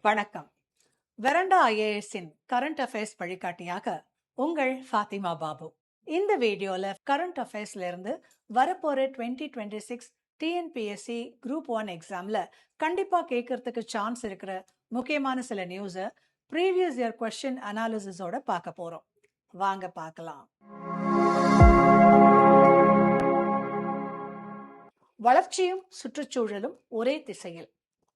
வணக்கம். Veranda ஐஏஎஸ்ஸின் current affairs வழிகாட்டியாக உங்கள் ஃபாத்திமா பாபு. இந்த வீடியோல கரண்ட் அஃபேர்ஸ்ல இருந்து வரப்போற 2026 டிஎன்பிஎஸ்சி குரூப் 1 எக்ஸாம்ல கண்டிப்பா கேட்கறதுக்கு சான்ஸ் இருக்கிற முக்கியமான சில நியூஸை ப்ரீவியஸ் இயர் கொஸ்டின் அனாலிசிஸோட பார்க்க போறோம். வாங்க பார்க்கலாம். வளர்ச்சியும் சுற்றுச்சூழலும் ஒரே திசையில்,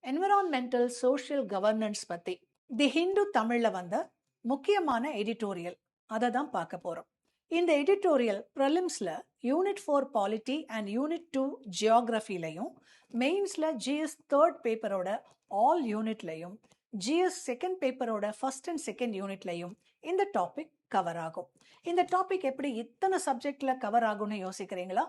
என்விரான்மெண்டல் சோஷியல் கவர்னன்ஸ் பத்தி தி ஹிந்து தமிழ்ல வந்த முக்கியமான எடிட்டோரியல், அதை தான் பார்க்க போறோம். இந்த எடிட்டோரியல் ப்ரிலிம்ஸ்ல யூனிட் 4 பாலிட்டி அண்ட் யூனிட் 2 ஜியோகிராஃபிலையும், மெயின்ஸ்ல ஜிஎஸ் 3rd பேப்பரோட ஆல் யூனிட்லையும், ஜிஎஸ் 2nd பேப்பரோட ஃபர்ஸ்ட் அண்ட் செகண்ட் யூனிட்லையும் இந்த டாபிக் கவர் ஆகும். இந்த டாபிக் எப்படி இத்தனை சப்ஜெக்ட்ல கவர் ஆகும்னு யோசிக்கிறீங்களா?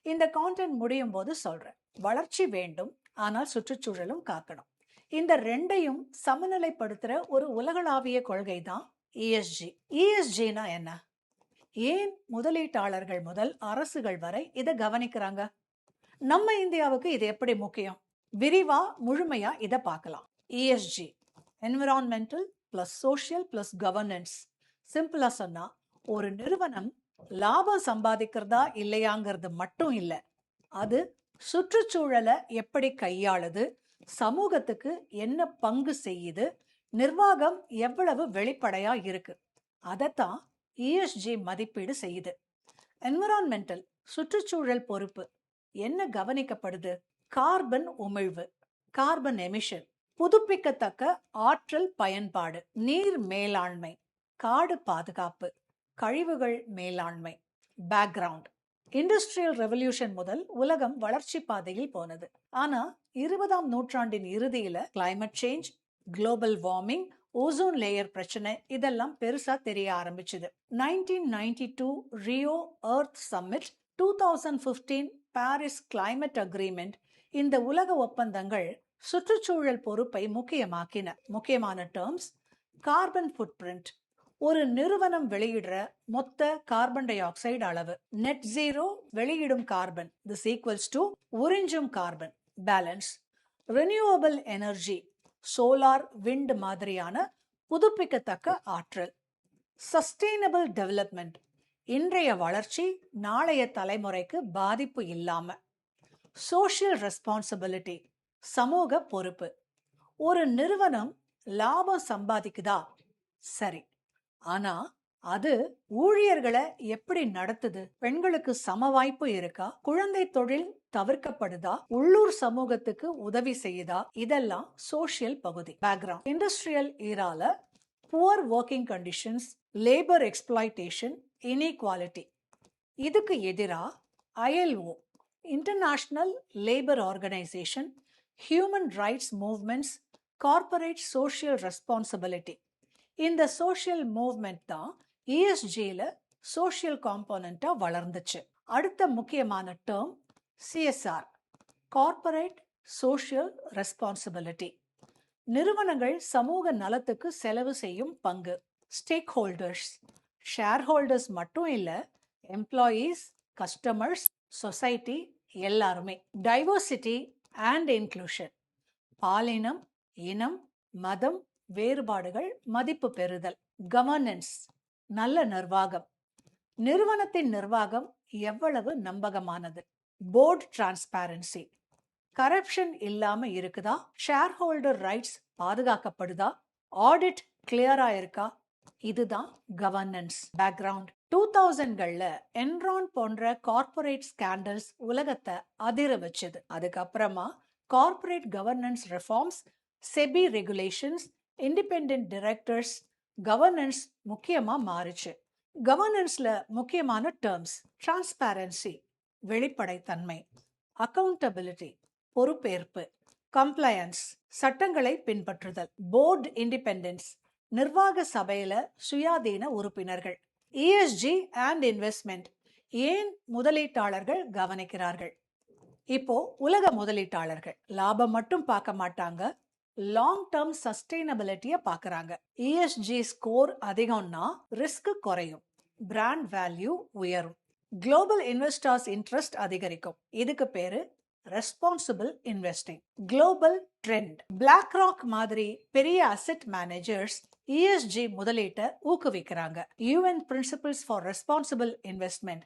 இந்த கான்டென்ட் முடியும் போது சொல்றேன். வளர்ச்சி வேண்டும், ஆனால் சுற்றுச்சூழலும் காக்கணும். இந்த ரெண்டையும் சமநிலைப்படுத்துற ஒரு உலகளாவிய கொள்கை தான் இஎஸ்ஜி. இஎஸ்ஜினா என்ன? ஏன் முதலீட்டாளர்கள் முதல் அரசுகள் வரை இதை கவனிக்கிறாங்க? நம்ம இந்தியாவுக்கு இது எப்படி முக்கியம்? விரிவா முழுமையா இதை பார்க்கலாம். ESG, environmental plus social plus governance. சிம்பிளா சொன்னா, ஒரு நிறுவனம் லாபம் சம்பாதிக்கிறதா இல்லையாங்கிறது மட்டும் இல்லை, அது சுற்றுச்சூழலை எப்படி கையாளுது, சமூகத்துக்கு என்ன பங்கு செய்யுது, நிர்வாகம் எவ்வளவு வெளிப்படையா இருக்கு, அதைத்தான் இஎஸ்ஜி மதிப்பீடு செய்யுது. என்விரான்மெண்டல் சுற்றுச்சூழல் பொறுப்பு என்ன கவனிக்கப்படுது? கார்பன் உமிழ்வு, கார்பன் எமிஷன், புதுப்பிக்கத்தக்க ஆற்றல் பயன்பாடு, நீர் மேலாண்மை, காடு பாதுகாப்பு, கழிவுகள் மேலாண்மை. பேக்ரவுண்ட், இண்டஸ்ட்ரியல் ரெவல்யூஷன் முதல் உலகம் வளர்ச்சி பாதையில் போனது. ஆனா 20ஆம் நூற்றாண்டின் இறுதியில climate change, global warming, ozone layer பிரச்சனை இதெல்லாம் பெருசா தெரிய ஆரம்பிச்சது. 1992 Rio Earth Summit, 2015 Paris climate agreement, இந்த உலக ஒப்பந்தங்கள் சுற்றுச்சூழல் பொறுப்பை முக்கியமாக்கின. முக்கியமான டேர்ம்ஸ்: கார்பன் ஃபுட்பிரிண்ட், ஒரு நிறுவனம் வெளியிடுற மொத்த கார்பன் டை ஆக்சைடு அளவு. நெட் ஜீரோ, வெளியிடும் கார்பன் திஸ் ஈக்குவல்ஸ் டு உறிஞ்சும் carbon. Balance, renewable energy, solar, wind மாதிரியான புதுப்பிக்கத்தக்க ஆற்றல். சஸ்டெயினபிள் டெவலப்மெண்ட், இன்றைய வளர்ச்சி நாளைய தலைமுறைக்கு பாதிப்பு இல்லாம. சோஷியல் ரெஸ்பான்சிபிலிட்டி, சமூக பொறுப்பு. ஒரு நிறுவனம் லாபம் சம்பாதிக்குதா? சரி, ஆனா அது ஊழியர்களை எப்படி நடத்துது? பெண்களுக்கு சம வாய்ப்பு இருக்கா? குழந்தை தொழில் தவிர்க்கப்படுதா? உள்ளூர் சமூகத்துக்கு உதவி செய்யுதா? இதெல்லாம் சோஷியல் பகுதி. பேக்ரவுண்ட், இண்டஸ்ட்ரியல் ஈரால poor working conditions, labour exploitation, inequality. இதுக்கு எதிரா ILO, international labour organisation, human rights movements, corporate social responsibility. இந்த சோஷியல் மூவ்மெண்ட் தான் இஎஸ்ஜியில சோஷியல் காம்போனண்டா வளர்ந்துச்சு. அடுத்த முக்கியமான term CSR, corporate social responsibility. நிறுவனங்கள் சமூக நலத்துக்கு செலவு செய்யும் பங்கு. ஸ்டேக் ஹோல்டர்ஸ், ஷேர் ஹோல்டர்ஸ் மட்டும் இல்ல, எம்ப்ளாயீஸ், கஸ்டமர்ஸ், சொசைட்டி எல்லாருமே. டைவர்சிட்டி அண்ட் இன்க்ளூஷன், பாலினம், இனம், மதம் வேறுபாடுகள் மதிப்பு பெறுதல். கவர்னன்ஸ், நல்ல நிர்வாகம், நிறுவனத்தின் நிர்வாகம் எவ்வளவு நம்பகமானது. போர்டு டிரான்ஸ்பேரன்சி, கரப்ஷன் இல்லாம இருக்குதா? ஷேர் ஹோல்டர் ரைட்ஸ் பாதுகாக்கப்படுதா? ஆடிட் கிளியரா இருக்கா? இதுதான் கவர்னன்ஸ். பேக்ரவுண்ட், 2000கள்ல என்ரான் போன்ற கார்பரேட் ஸ்கேண்டல்ஸ் உலகத்தை அதிர வச்சது. அதுக்கப்புறமா corporate governance reforms, SEBI regulations, independent directors, governance முக்கியமா மாறுச்சு. கவர்னன்ஸ்ல முக்கியமான டேர்ம்ஸ்: டிரான்ஸ்பேரன்சி, வெளிப்படைத்தன்மை, அக்கவுண்டபிலிட்டி, பொறுப்பேற்பு, கம்ப்ளையன்ஸ், சட்டங்களை பின்பற்றுதல், போர்டு இண்டிபெண்டன்ஸ், நிர்வாக சபையில சுயாதீன உறுப்பினர்கள். இஎஸ்ஜி அண்ட் இன்வெஸ்ட்மெண்ட், ஏன் முதலீட்டாளர்கள் கவனிக்கிறார்கள்? இப்போ உலக முதலீட்டாளர்கள் லாபம் மட்டும் பார்க்க மாட்டாங்க, லாங் டேர்ம் சஸ்டெயினபிலிட்டியை பார்க்கறாங்க. இஎஸ்ஜி ஸ்கோர் அதிகம்னா ரிஸ்க் குறையும், பிராண்ட் வேல்யூ உயரும், குளோபல் இன்வெஸ்டர்ஸ் இன்ட்ரெஸ்ட் அதிகரிக்கும். இதுக்கு பேரு responsible investing. Global trend. BlackRock மாதிரி பெரிய அசெட் மேனேஜர்ஸ் ESG முதலீட்டை ஊக்குவிக்கிறாங்க. UN principles for responsible investment,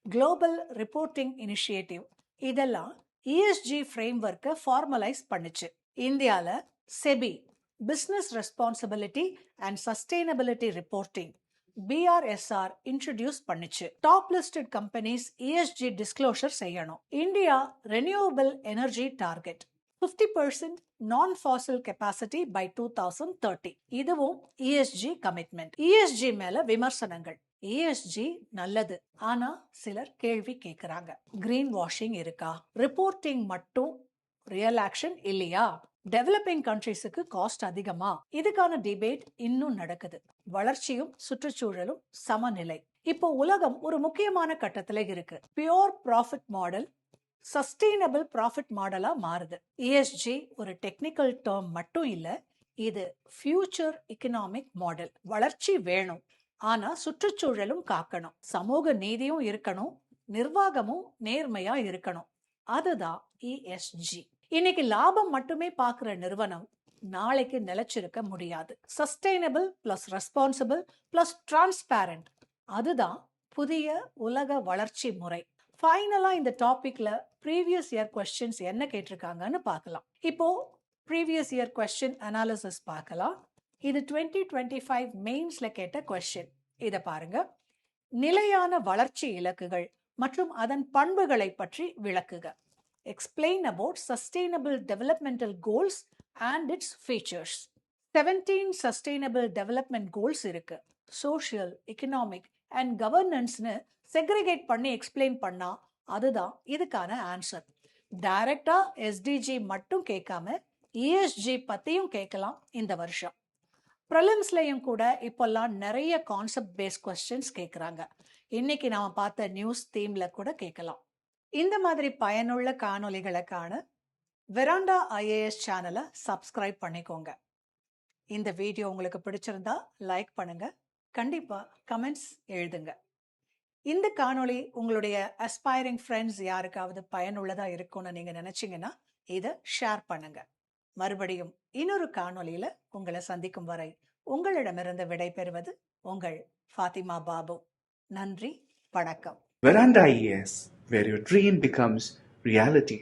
global reporting initiative இதெல்லாம் ESG ஃப்ரேம்வொர்க்கை ஃபார்மலைஸ் பண்ணுச்சு. இந்தியால SEBI business responsibility and sustainability reporting BRSR introduce பண்ணுச்சு. Top listed companies ESG disclosure செய்யணும். India renewable energy target 50% non Fazil capacity by 2030. இதுவும் ESG commitment. ESG மேல விமர்சனங்கள். ESG நல்லது, ஆனா சிலர் கேள்வி கேட்கிறாங்க. கிரீன் வாஷிங் இருக்கா? ரிப்போர்ட்டிங் மட்டும் ரியல் ஆக்ஷன் இல்லையா? டெவலப்பிங் கண்ட்ரீஸுக்கு காஸ்ட் அதிகமா? இதுக்கான டிபேட் இன்னும் நடக்குது. வளர்ச்சியும் சுற்றுச்சூழலும் சமநிலை. இப்போ உலகம் ஒரு முக்கியமான கட்டத்துல இருக்கு. Pure profit model sustainable profit மாடலா மாறுது. ESG ஒரு டெக்னிக்கல் டேர்ம் மட்டும் இல்ல, இது ஃபியூச்சர் எக்கனாமிக் மாடல். வளர்ச்சி வேணும், ஆனா சுற்றுச்சூழலும் காக்கணும், சமூக நீதியும் இருக்கணும், நிர்வாகமும் நேர்மையா இருக்கணும். அதுதான் ESG. இன்னைக்கு லாபம் மட்டுமே பார்க்கிற நிறுவனம் நாளைக்கு நிலைச்சிருக்க முடியாது. Sustainable plus responsible plus transparent, அதுதான் புதிய உலக வளர்ச்சி முறை. ஃபைனலா இந்த டாபிக்ல ப்ரீவியஸ் இயர் கொஸ்டின்ஸ் என்ன கேட்டிருக்காங்கன்னு பார்க்கலாம். இப்போ ப்ரீவியஸ் இயர் கொஸ்டின் அனாலிசிஸ் பார்க்கலாம். இது 2025 மெயின்ஸ்ல கேட்ட கொஸ்டின். இத பாருங்க. நிலையான வளர்ச்சி இலக்குகள் மற்றும் அதன் பண்புகளை பற்றி விளக்குக. Explain about sustainable developmental goals and its features. 17 sustainable development goals இருக்கு. Social, economic and governance-னு செக்ரிகேட் பண்ணி எக்ஸ்பிளைன் பண்ணா அதுதான் இதுக்கான ஆன்சர். டைரக்டா SDG மட்டும் கேட்காம ESG பத்தியும் கேட்கலாம் இந்த வருஷம். ப்ரிலிம்ஸ்லயும் கூட இப்பெல்லாம் நிறைய கான்செப்ட் பேஸ்ட் கொஸ்டின்ஸ் கேட்குறாங்க. இன்னைக்கு நாம பார்த்த நியூஸ் தீம்ல கூட கேட்கலாம். இந்த மாதிரி பயனுள்ள காணொளிகளை காண வெராண்டா IAS சேனலை சப்ஸ்கிரைப் பண்ணிக்கோங்க. இந்த வீடியோ உங்களுக்கு பிடிச்சிருந்தா லைக் பண்ணுங்க, கண்டிப்பா கமெண்ட்ஸ் எழுதுங்க. இந்த காணொளி உங்களுடைய அஸ்பைரிங் ஃப்ரெண்ட்ஸ் யாருக்காவது பயனுள்ளதா இருக்கும்னு நீங்க நினைச்சீங்கன்னா இதை ஷேர் பண்ணுங்க. மறுபடியும் இன்னொரு காணொளியில உங்களை சந்திக்கும் வரை உங்களிடமிருந்து விடை பெறுவது உங்கள் ஃபாத்திமா பாபு. நன்றி, வணக்கம். Veranda IAS, where your dream becomes reality.